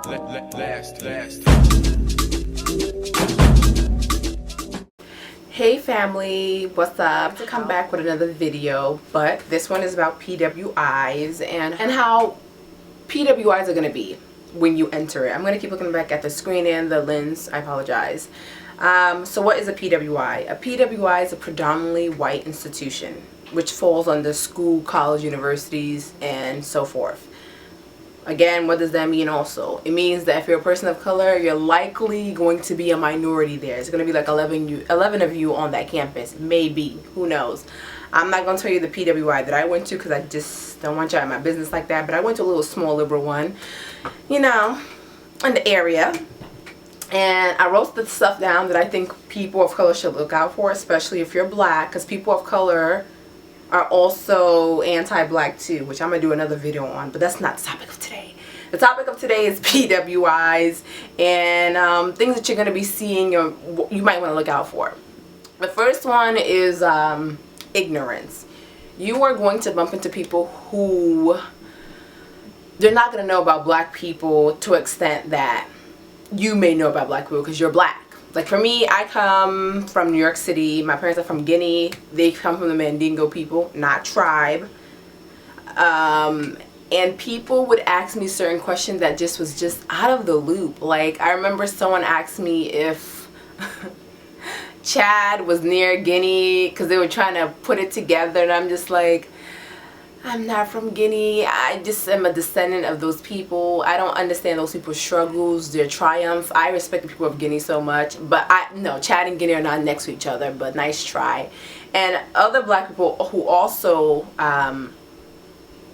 Last. Hey family, what's up? To come back with another video, but this one is about PWIs and how PWIs are going to be when you enter it. I'm going to keep looking back at the screen and the lens. I apologize. So what is a PWI? A PWI is a predominantly white institution which falls under school, college, universities, and so forth. Again, what does that mean also? It means that if you're a person of color, you're likely going to be a minority there. It's going to be like 11 of you on that campus. Maybe. Who knows? I'm not going to tell you the PWI that I went to because I just don't want y'all in my business like that. But I went to a little small liberal one, you know, in the area. And I wrote the stuff down that I think people of color should look out for, especially if you're black, because people of color are also anti-black too, which I'm going to do another video on, but that's not the topic of today. The topic of today is PWIs and things that you're going to be seeing or you might want to look out for. The first one is ignorance. You are going to bump into people who they're not going to know about black people to an extent that you may know about black people because you're black. Like for me, I come from New York City. My parents are from Guinea. They come from the Mandingo people, not tribe. And people would ask me certain questions that was just out of the loop. Like I remember someone asked me if Chad was near Guinea because they were trying to put it together, and I'm just like, I'm not from Guinea. I just am a descendant of those people. I don't understand those people's struggles, their triumphs. I respect the people of Guinea so much, but no, Chad and Guinea are not next to each other, but nice try. And other black people who also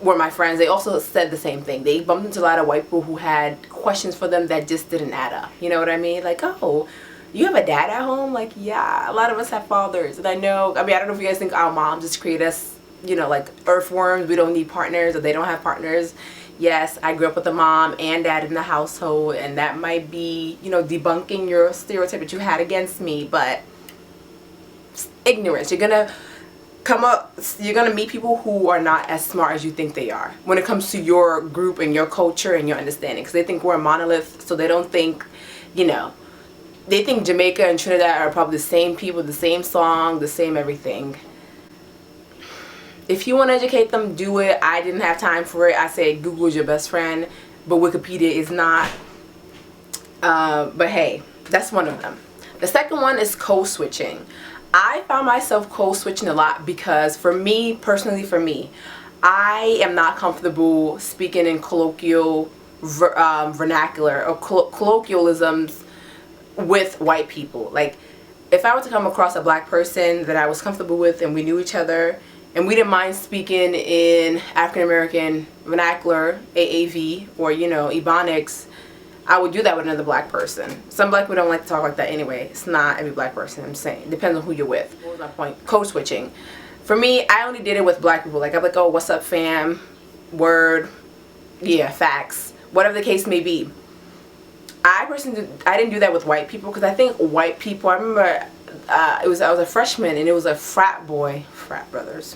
were my friends, they also said the same thing. They bumped into a lot of white people who had questions for them that just didn't add up. You know what I mean? Like, oh, you have a dad at home? Like, yeah, a lot of us have fathers. And I mean, I don't know if you guys think our moms just create us, you know, like earthworms, we don't need partners, or they don't have partners. Yes, I grew up with a mom and dad in the household, and that might be, you know, debunking your stereotype that you had against me, but ignorance. You're gonna meet people who are not as smart as you think they are when it comes to your group and your culture and your understanding, because they think we're a monolith, so they don't think, you know, they think Jamaica and Trinidad are probably the same people, the same song, the same everything. If you want to educate them, do it. I didn't have time for it. I said Google is your best friend, but Wikipedia is not. But hey, that's one of them. The second one is CoSwitching. I found myself CoSwitching a lot because for me, personally for me, I am not comfortable speaking in colloquial vernacular or colloquialisms with white people. Like, if I were to come across a black person that I was comfortable with and we knew each other, and we didn't mind speaking in African American vernacular, AAV, or, you know, Ebonics, I would do that with another black person. Some black people don't like to talk like that anyway. It's not every black person, I'm saying. It depends on who you're with. What was my point? Code-switching. For me, I only did it with black people. Like, I'm like, oh, what's up, fam? Word. Yeah, facts. Whatever the case may be. I didn't do that with white people because I think white people, I remember I was a freshman and it was a frat brothers.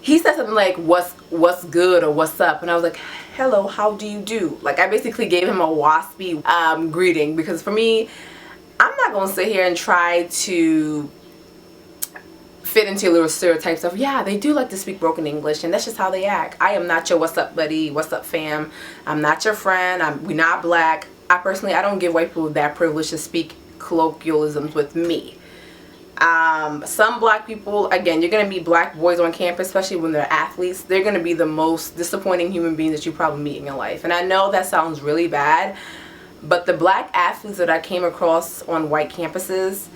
He said something like, what's good or what's up, and I was like, hello, how do you do? Like, I basically gave him a waspy greeting, because for me, I'm not gonna sit here and try to fit into little stereotypes of, yeah, they do like to speak broken English and that's just how they act. I am not your what's up buddy, what's up fam. I'm not your friend. We're not black. I don't give white people that privilege to speak colloquialisms with me. Some black people, again, you're gonna meet black boys on campus, especially when they're athletes. They're gonna be the most disappointing human beings that you probably meet in your life. And I know that sounds really bad, but the black athletes that I came across on white campuses,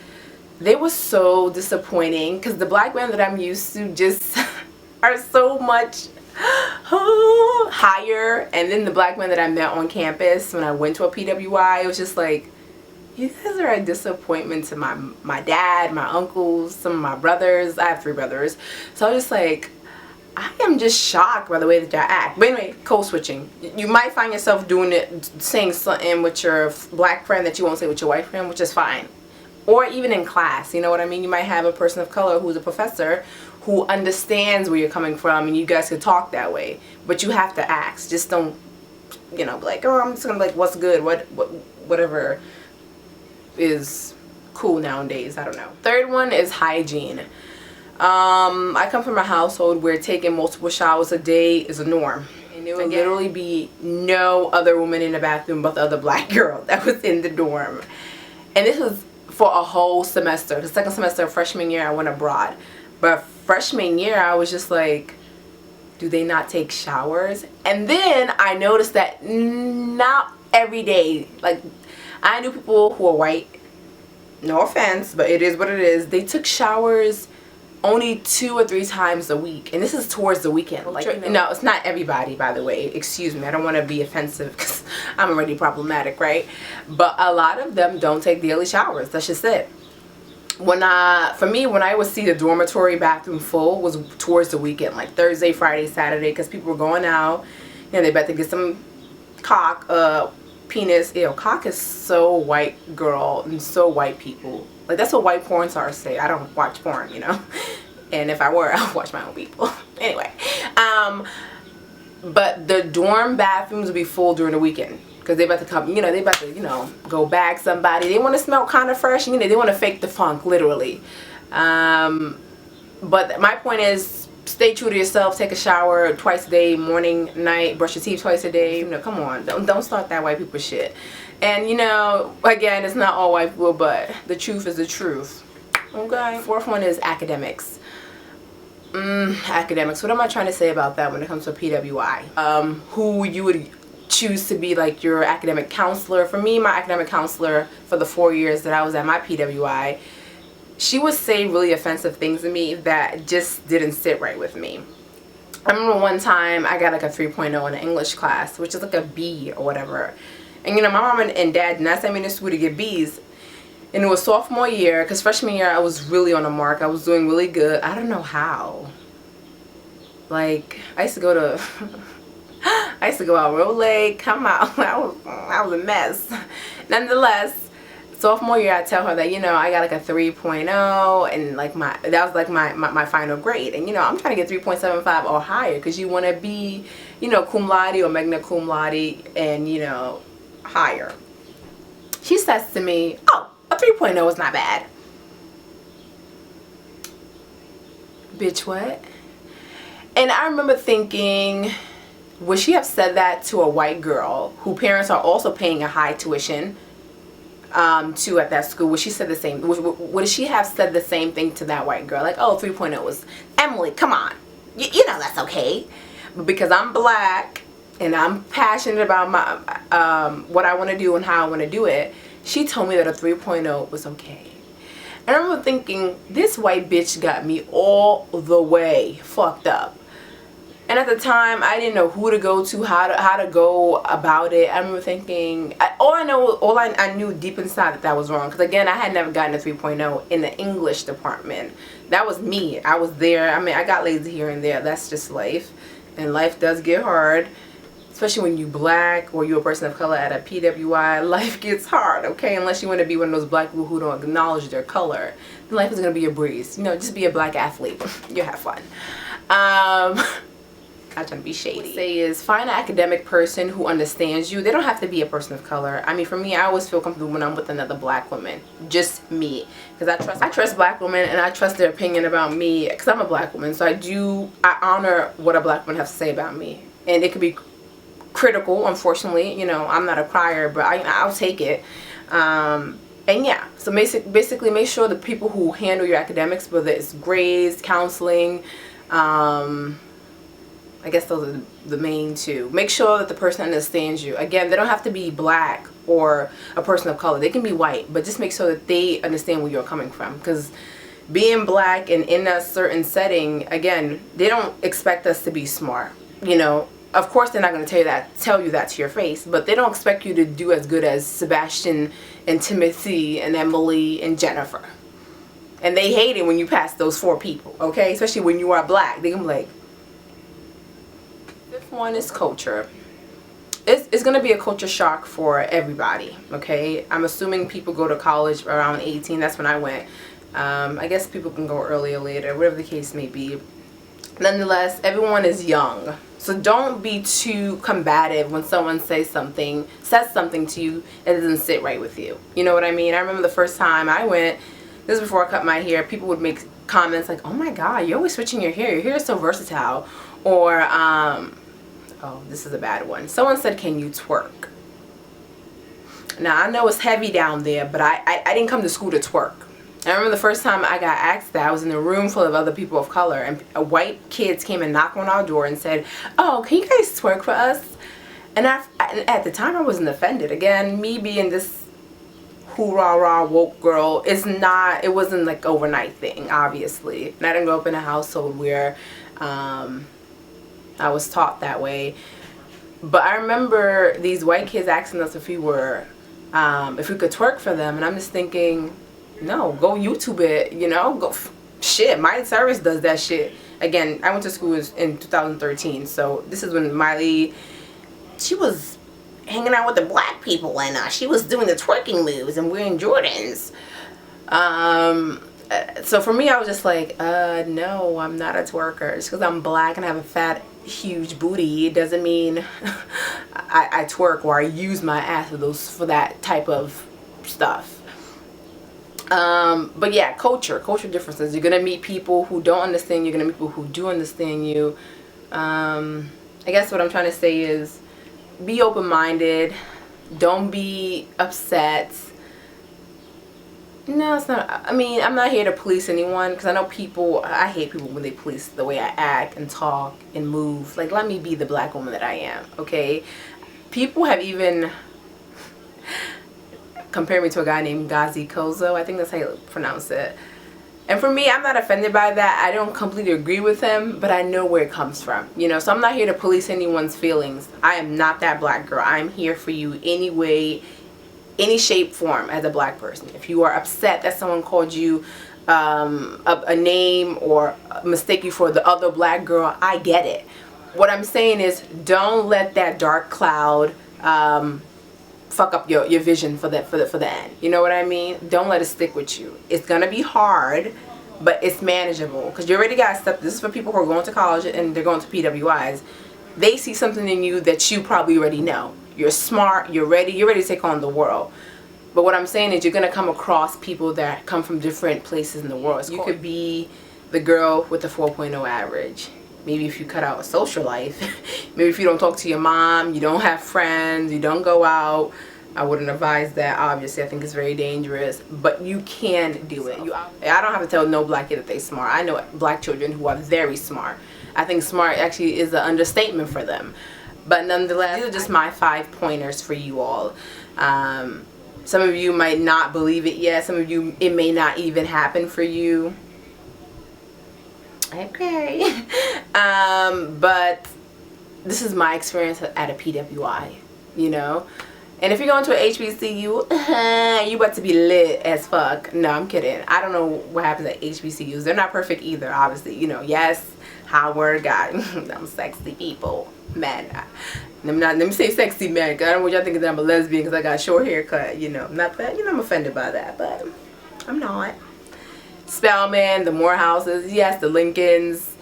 they were so disappointing, because the black men that I'm used to just are so much higher. And then the black men that I met on campus when I went to a PWI, it was just like, you guys are a disappointment to my dad, my uncles, some of my brothers. I have 3 brothers. So I was just like, I am just shocked by the way that y'all act. But anyway, code-switching. You might find yourself doing it, saying something with your black friend that you won't say with your white friend, which is fine. Or even in class, you know what I mean? You might have a person of color who's a professor who understands where you're coming from, and you guys could talk that way. But you have to ask. Just don't you know, like, oh, I'm just gonna be like, what's good, whatever is cool nowadays. I don't know. Third one is hygiene. I come from a household where taking multiple showers a day is a norm. And there would literally be no other woman in the bathroom but the other black girl that was in the dorm. And this was for a whole semester. The second semester of freshman year I went abroad. But freshman year I was just like, do they not take showers? And then I noticed that not every day. Like, I knew people who were white, no offense, but it is what it is. They took showers only 2 or 3 times a week, and this is towards the weekend. Like, no, it's not everybody, by the way. Excuse me, I don't want to be offensive because I'm already problematic, right? But a lot of them don't take daily showers. That's just it. For me, when I would see the dormitory bathroom full was towards the weekend, like Thursday, Friday, Saturday, because people were going out, you know, they about to get some cock, penis. Ew, cock is so white, girl, and so white people. Like, that's what white porn stars say. I don't watch porn, you know. And if I were, I would watch my own people. Anyway, but the dorm bathrooms would be full during the weekend. Because they about to come, you know, they about to, you know, go bag somebody. They want to smell kind of fresh, you know, they want to fake the funk, literally. But my point is, stay true to yourself. Take a shower twice a day, morning, night. Brush your teeth twice a day. You know, come on, don't start that white people shit. And, you know, again, it's not all white people, but the truth is the truth. Okay. Fourth one is academics. Academics. What am I trying to say about that when it comes to PWI? Who you would choose to be like your academic counselor. For me, my academic counselor for the 4 years that I was at my PWI, she would say really offensive things to me that just didn't sit right with me. I remember one time I got like a 3.0 in an English class, which is like a B or whatever. And you know, my mom and dad did not send me to school to get B's. And it was sophomore year, because freshman year I was really on the mark. I was doing really good. I don't know how. Like, I used to go out real late, come out. I was a mess. Nonetheless, sophomore year I tell her that, you know, I got like a 3.0 and like that was like my final grade. And you know, I'm trying to get 3.75 or higher because you want to be, you know, cum laude or magna cum laude and, you know, higher. She says to me, oh, a 3.0 is not bad. Bitch, what? And I remember thinking, would she have said that to a white girl who parents are also paying a high tuition to at that school? Would she said the same? Would she have said the same thing to that white girl? Like, oh, 3.0 was, Emily, come on, you know that's okay. But because I'm black and I'm passionate about my what I want to do and how I want to do it, she told me that a 3.0 was okay. And I remember thinking, this white bitch got me all the way fucked up. And at the time, I didn't know who to go to, how to go about it. I remember thinking, all I knew deep inside that was wrong. Because again, I had never gotten a 3.0 in the English department. That was me. I was there. I mean, I got lazy here and there. That's just life. And life does get hard. Especially when you black or you're a person of color at a PWI, life gets hard, okay? Unless you want to be one of those black people who don't acknowledge their color. Then life is going to be a breeze. You know, just be a black athlete. You'll have fun. Not trying to be shady. What I say is, find an academic person who understands you. They don't have to be a person of color. I mean, for me, I always feel comfortable when I'm with another black woman. Just me. Because I trust black women and I trust their opinion about me. Because I'm a black woman. So I honor what a black woman has to say about me. And it could be critical, unfortunately. You know, I'm not a crier, but I'll take it. And yeah, so basically make sure the people who handle your academics, whether it's grades, counseling, I guess those are the main two. Make sure that the person understands you. Again, they don't have to be black or a person of color. They can be white, but just make sure that they understand where you're coming from. Because being black and in a certain setting, again, they don't expect us to be smart. You know, of course they're not going to tell you that to your face, but they don't expect you to do as good as Sebastian and Timothy and Emily and Jennifer. And they hate it when you pass those 4 people, okay? Especially when you are black. They're going to be like, fifth one is culture. It's going to be a culture shock for everybody, okay? I'm assuming people go to college around 18. That's when I went. I guess people can go earlier or later, whatever the case may be. Nonetheless, everyone is young. So don't be too combative when someone says something to you that doesn't sit right with you. You know what I mean? I remember the first time I went, this is before I cut my hair, people would make comments like, oh my god, you're always switching your hair. Your hair is so versatile. Or, oh, this is a bad one. Someone said, can you twerk? Now, I know it's heavy down there, but I didn't come to school to twerk. I remember the first time I got asked that, I was in a room full of other people of color, and white kids came and knocked on our door and said, oh, can you guys twerk for us? And at the time I wasn't offended. Again, me being this hoorah-rah woke girl, it wasn't like overnight thing, obviously. And I didn't grow up in a household where I was taught that way. But I remember these white kids asking us if we could twerk for them, and I'm just thinking, no, go YouTube it, you know, go, shit, Miley Cyrus does that shit. Again, I went to school in 2013, so this is when Miley, she was hanging out with the black people, and she was doing the twerking moves and wearing Jordans. So for me, I was just like, no, I'm not a twerker. Just because I'm black and have a fat, huge booty, it doesn't mean I twerk or I use my ass for that type of stuff. But yeah, culture differences. You're gonna meet people who don't understand you. You're gonna meet people who do understand you. I guess what I'm trying to say is, be open-minded. Don't be upset. No, it's not. I mean, I'm not here to police anyone, because I know I hate people when they police the way I act and talk and move. Like, let me be the black woman that I am, okay? People have even compared me to a guy named Gazi Kozo. I think that's how you pronounce it. And for me, I'm not offended by that. I don't completely agree with him, but I know where it comes from. You know, so I'm not here to police anyone's feelings. I am not that black girl. I'm here for you any way, any shape, form, as a black person. If you are upset that someone called you a name or mistake you for the other black girl, I get it. What I'm saying is, don't let that dark cloud fuck up your vision for the end. You know what I mean? Don't let it stick with you. It's gonna be hard, but it's manageable, because you already got stuff. This is for people who are going to college and they're going to PWIs. They see something in you that you probably already know. You're smart, you're ready to take on the world. But what I'm saying is, you're gonna come across people that come from different places in the world. So you could be the girl with the 4.0 average. Maybe if you cut out a social life, maybe if you don't talk to your mom, you don't have friends, you don't go out. I wouldn't advise that, obviously. I think it's very dangerous, but you can do it. I don't have to tell no black kid that they're smart. I know black children who are very smart. I think smart actually is an understatement for them. But nonetheless, these are just my 5 pointers for you all. Some of you might not believe it yet. Some of you, it may not even happen for you. Okay. But this is my experience at a PWI, you know. And if you're going to an HBCU, you about to be lit as fuck. No, I'm kidding. I don't know what happens at HBCUs. They're not perfect either, obviously. You know, yes, Howard got them sexy people. Man, let me say sexy man, because I don't want y'all thinking that I'm a lesbian because I got a short haircut. You know, not that, you know, I'm offended by that, but I'm not. Spelman, the Morehouses, yes, the Lincolns.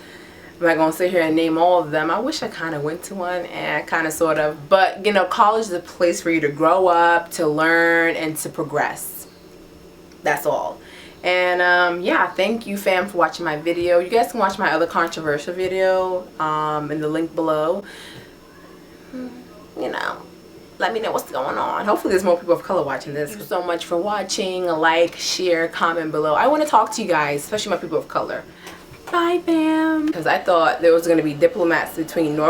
I'm not going to sit here and name all of them. I wish I kind of went to one, and kind of sort of. But, you know, college is a place for you to grow up, to learn, and to progress. That's all. And, yeah, thank you, fam, for watching my video. You guys can watch my other controversial video in the link below. You know, let me know what's going on. Hopefully there's more people of color watching this. Thank you so much for watching. Like, share, comment below. I want to talk to you guys, especially my people of color. Bye, fam. Because I thought there was going to be diplomats between North